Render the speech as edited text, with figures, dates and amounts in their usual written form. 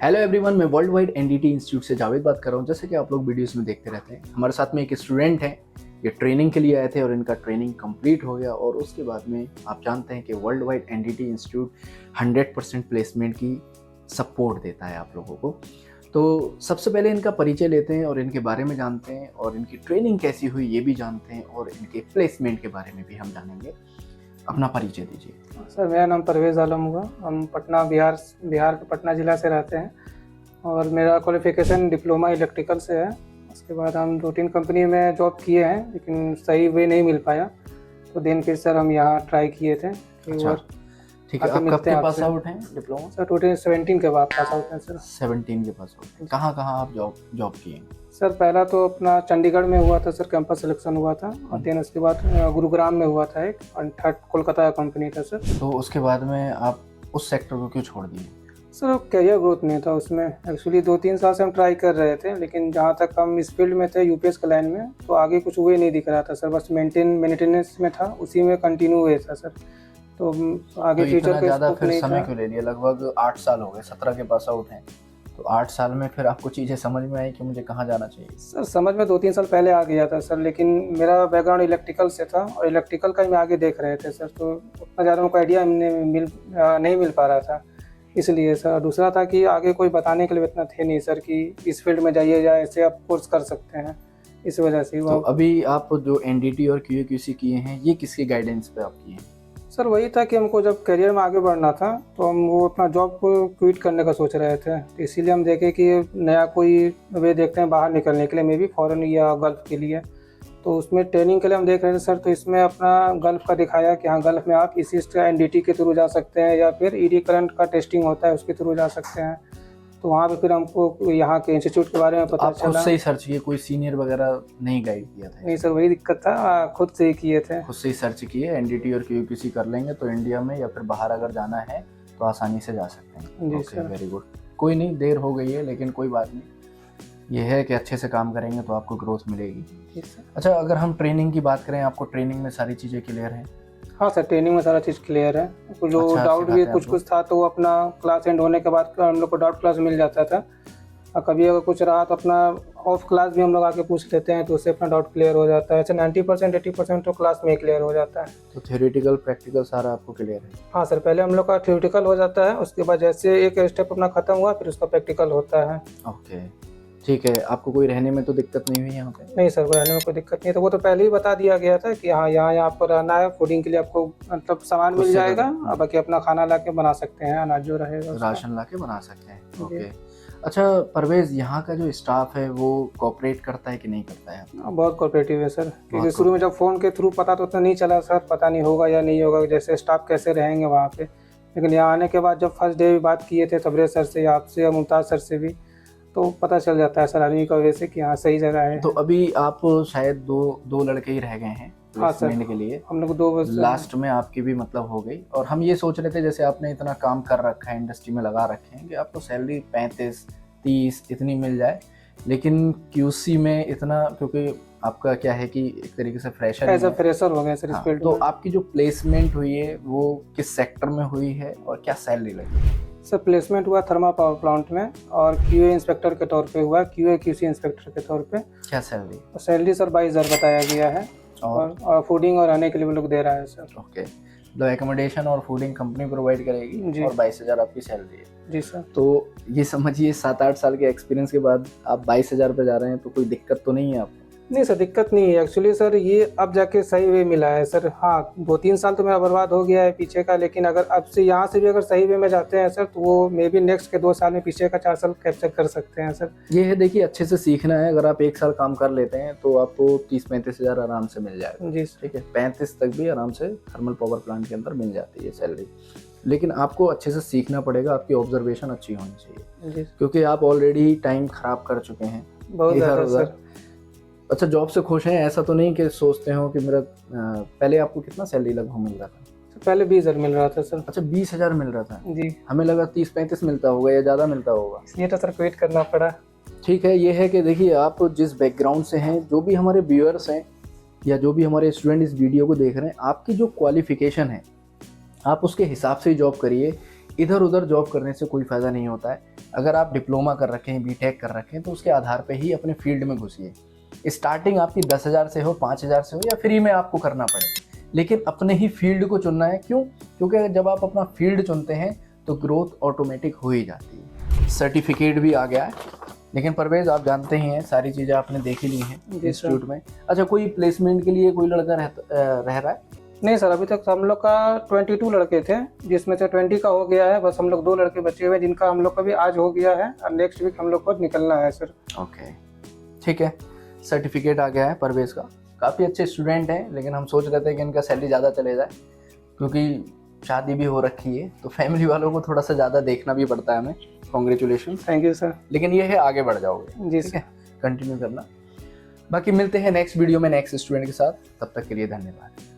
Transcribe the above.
Hello everyone, मैं world wide NDT institute से जावेद बात कर रहा हूँ। जैसे कि आप लोग वीडियोस में देखते रहते हैं, हमारे साथ में एक स्टूडेंट हैं, ये ट्रेनिंग के लिए आए थे और इनका ट्रेनिंग कंप्लीट हो गया। और उसके बाद में आप जानते हैं कि world wide NDT institute 100% placement की सपोर्ट देता है आप लोगों को। तो सबसे पहले इनका परिचय लेते हैं और इनके बारे में जानते हैं और इनकी ट्रेनिंग कैसी हुई ये भी जानते हैं और इनके प्लेसमेंट के बारे में भी हम जानेंगे। अपना परिचय दीजिए। सर, मेरा नाम परवेज़ आलम हुआ। हम पटना बिहार के पटना ज़िला से रहते हैं और मेरा क्वालिफ़िकेशन डिप्लोमा इलेक्ट्रिकल से है। उसके बाद हम 2-3 कंपनी में जॉब किए हैं, लेकिन सही वे नहीं मिल पाया, तो देन फिर सर हम यहाँ ट्राई किए थे। अच्छा, ठीक है। आप कब के पास आउट हैं डिप्लोमा? सर 2017 के बाद पास आउट हैं सर। 17 के पास आउट हैं। कहाँ कहाँ आप जॉब किए? सर पहला तो अपना चंडीगढ़ में हुआ था सर, कैंपस सिलेक्शन हुआ था, और देन उसके बाद गुरुग्राम में हुआ था एक, और थर्ड कोलकाता का कंपनी था सर। तो उसके बाद में आप उस सेक्टर को क्यों छोड़ दिए? सर करियर ग्रोथ नहीं था उसमें। एक्चुअली 2-3 साल से हम ट्राई कर रहे थे, लेकिन जहाँ तक हम इस फील्ड में थे यूपीएस के लाइन में, तो आगे कुछ वे नहीं दिख रहा था सर। बस मेंटेनेंस में था, उसी में कंटिन्यू हुए था सर। तो आगे तो फ्यूचर इतना का ज़्यादा स्कोप फिर नहीं समय था। क्यों ले लिया? लगभग 8 साल हो गए, 17 के पास आउट हैं, तो 8 साल में फिर आपको चीज़ें समझ में आई कि मुझे कहाँ जाना चाहिए? सर समझ में 2-3 साल पहले आ गया था सर, लेकिन मेरा बैकग्राउंड इलेक्ट्रिकल से था और इलेक्ट्रिकल का ही मैं आगे देख रहे थे सर, तो उतना ज़्यादा हमको आइडिया नहीं मिल पा रहा था, इसलिए सर। दूसरा था कि आगे कोई बताने के लिए इतना थे नहीं सर कि इस फील्ड में जाइए या ऐसे आप कोर्स कर सकते हैं, इस वजह से। तो अभी आप जो एनडीटी और क्यूए किए हैं, ये किसके गाइडेंस पे आप किए हैं? सर वही था कि हमको जब करियर में आगे बढ़ना था, तो हम वो अपना जॉब को क्विट करने का सोच रहे थे, तो इसीलिए हम देखे कि नया कोई वे देखते हैं बाहर निकलने के लिए, मे बी फॉरेन या गल्फ़ के लिए। तो उसमें ट्रेनिंग के लिए हम देख रहे थे सर, तो इसमें अपना गल्फ़ का दिखाया कि हाँ, गल्फ़ में आप इसी एनडीटी के थ्रू जा सकते हैं, या फिर ईडी करंट का टेस्टिंग होता है उसके थ्रू जा सकते हैं। तो वहाँ पे फिर हमको यहाँ के इंस्टीट्यूट के बारे में पता आप खुद चला। से ही सर्च किए, कोई सीनियर वगैरह नहीं गाइड किया था? नहीं सर, वही दिक्कत था, खुद से ही किए थे। खुद से ही सर्च किए, एनडीटी और क्यूए कर लेंगे तो इंडिया में या फिर बाहर अगर जाना है तो आसानी से जा सकते हैं। जी ओके, सर। Very good. कोई नहीं, देर हो गई है लेकिन कोई बात नहीं। ये है कि अच्छे से काम करेंगे तो आपको ग्रोथ मिलेगी। जी सर। अच्छा, अगर हम ट्रेनिंग की बात करें, आपको ट्रेनिंग में सारी चीज़ें क्लियर हैं? हाँ सर, ट्रेनिंग में सारा चीज़ क्लियर है। कुछ जो अच्छा डाउट भी सिखाते हैं कुछ था, तो वो अपना क्लास एंड होने के बाद हम लोग को डाउट क्लास मिल जाता था, और कभी अगर कुछ रहा तो अपना ऑफ क्लास भी हम लोग आके पूछ लेते हैं, तो उससे अपना डाउट क्लियर हो जाता है। अच्छा 90% 80% तो क्लास में ही क्लियर हो जाता है। तो थ्योरेटिकल प्रैक्टिकल सारा आपको क्लियर है? हाँ सर, पहले हम लोग का थ्योरेटिकल हो जाता है, उसके बाद जैसे एक स्टेप अपना खत्म हुआ फिर उसका प्रैक्टिकल होता है। ओके, ठीक है। आपको कोई रहने में तो दिक्कत नहीं हुई यहाँ पे? नहीं सर, रहने में कोई दिक्कत नहीं, तो वो तो पहले ही बता दिया गया था कि हाँ यहाँ आपको रहना है, फूडिंग के लिए आपको मतलब सामान मिल जाएगा, और बाकी अपना खाना ला के बना सकते हैं, अनाज जो रहेगा राशन ला के बना सकते हैं। ओके। अच्छा परवेज़, यहाँ का जो स्टाफ है वो कोऑपरेट करता है कि नहीं करता है? बहुत कोऑपरेटिव है सर, क्योंकि शुरू में जब फ़ोन के थ्रू पता तो उतना नहीं चला सर, पता नहीं होगा या नहीं होगा, जैसे स्टाफ कैसे रहेंगे वहाँ पे। लेकिन यहाँ आने के बाद जब फर्स्ट डे भी बात किए थे तबरेज़ सर से या आपसे या मुमताज़ सर से भी, तो पता चल जाता है सर आदमी का वजह से कि हाँ सही जगह है। तो अभी आप शायद दो लड़के ही रह गए हैं हाँ सर, प्लेसमेंट के लिए। हम लोग 2 लास्ट में आपकी भी मतलब हो गई, और हम ये सोच रहे थे जैसे आपने इतना काम कर रखा है, इंडस्ट्री में लगा रखे हैं, कि आपको सैलरी 35-30 इतनी मिल जाए, लेकिन क्यूसी में इतना, क्योंकि आपका क्या है कि एक तरीके से फ्रेशर एज अ फ्रेशर हो गए सर इस हाँ, फील्ड तो में। आपकी जो प्लेसमेंट हुई है वो किस सेक्टर में हुई है और क्या सैलरी लगी? सर प्लेसमेंट हुआ थर्मा पावर प्लांट में, और क्यूए इंस्पेक्टर के तौर पे हुआ, क्यूए क्यूसी इंस्पेक्टर के तौर पे। क्या सैलरी? सैलरी सर 22,000 बताया गया है, और फूडिंग और रहने के लिए वो लोग दे रहा है सर। ओके, मतलब एकोमोडेशन और फूडिंग कंपनी प्रोवाइड करेगी जी। और 22,000 आपकी सैलरी है। जी सर। तो ये समझिए 7-8 साल के एक्सपीरियंस के बाद आप 22,000 पे जा रहे हैं, तो कोई दिक्कत तो नहीं है आपको? नहीं सर, दिक्कत नहीं है एक्चुअली सर, ये अब जाके सही वे मिला है सर। हाँ 2-3 साल तो मेरा बर्बाद हो गया है पीछे का, लेकिन अगर अब से यहाँ से भी अगर सही वे में जाते हैं सर, तो वो मे बी नेक्स्ट के 2 साल में पीछे का 4 साल कैप्चर कर सकते हैं सर। ये है, देखिए अच्छे से सीखना है। अगर आप 1 साल काम कर लेते हैं तो आपको 30-35 हज़ार आराम से मिल जाएगा। जी सर। ठीक है, 35 तक भी आराम से थर्मल पावर प्लांट के अंदर मिल जाती है सैलरी, लेकिन आपको अच्छे से सीखना पड़ेगा, आपकी ऑब्जर्वेशन अच्छी होनी चाहिए। जी, क्योंकि आप ऑलरेडी टाइम खराब कर चुके हैं बहुत ज़्यादा सर। अच्छा, जॉब से खुश हैं? ऐसा तो नहीं कि सोचते हो कि मेरा पहले आपको कितना सैलरी लगभग मिल रहा था? पहले 20,000 मिल रहा था सर। अच्छा, 20,000 मिल रहा था? जी, हमें लगा 30-35 मिलता होगा या ज़्यादा मिलता होगा। इसलिए तो सर क्विट करना पड़ा। ठीक है, ये है कि देखिए आप जिस बैकग्राउंड से हैं, जो भी हमारे व्यूअर्स हैं या जो भी हमारे स्टूडेंट इस वीडियो को देख रहे हैं, आपकी जो क्वालिफिकेशन है आप उसके हिसाब से ही जॉब करिए। इधर उधर जॉब करने से कोई फ़ायदा नहीं होता है। अगर आप डिप्लोमा कर रखे हैं, बीटेक कर रखे हैं, तो उसके आधार पे ही अपने फील्ड में घुसिए। स्टार्टिंग आपकी 10,000 से हो, 5,000 से हो, या फ्री में आपको करना पड़े, लेकिन अपने ही फील्ड को चुनना है। क्यों? क्योंकि जब आप अपना फील्ड चुनते हैं तो ग्रोथ ऑटोमेटिक हो ही जाती है। सर्टिफिकेट भी आ गया है, लेकिन परवेज आप जानते ही हैं, सारी चीज़ें आपने देख ही ली हैं इंस्टीट्यूट में। अच्छा, कोई प्लेसमेंट के लिए कोई लड़का रह रहा है? नहीं सर, अभी तक हम लोग का 22 लड़के थे, जिसमें से 20 का हो गया है। बस हम लोग 2 लड़के बचे हुए हैं, जिनका हम लोग का भी आज हो गया है और नेक्स्ट वीक हम लोग को निकलना है सर। ओके, ठीक है। सर्टिफिकेट आ गया है परवेज का। काफ़ी अच्छे स्टूडेंट हैं, लेकिन हम सोच रहे थे कि इनका सैलरी ज़्यादा चले जाए, क्योंकि शादी भी हो रखी है, तो फैमिली वालों को थोड़ा सा ज़्यादा देखना भी पड़ता है हमें। कॉन्ग्रेचुलेशन। Thank you sir. लेकिन ये है, आगे बढ़ जाओगे। जी ठीक सर। है, कंटिन्यू करना। बाकी मिलते हैं नेक्स्ट वीडियो में नेक्स्ट स्टूडेंट के साथ। तब तक के लिए धन्यवाद।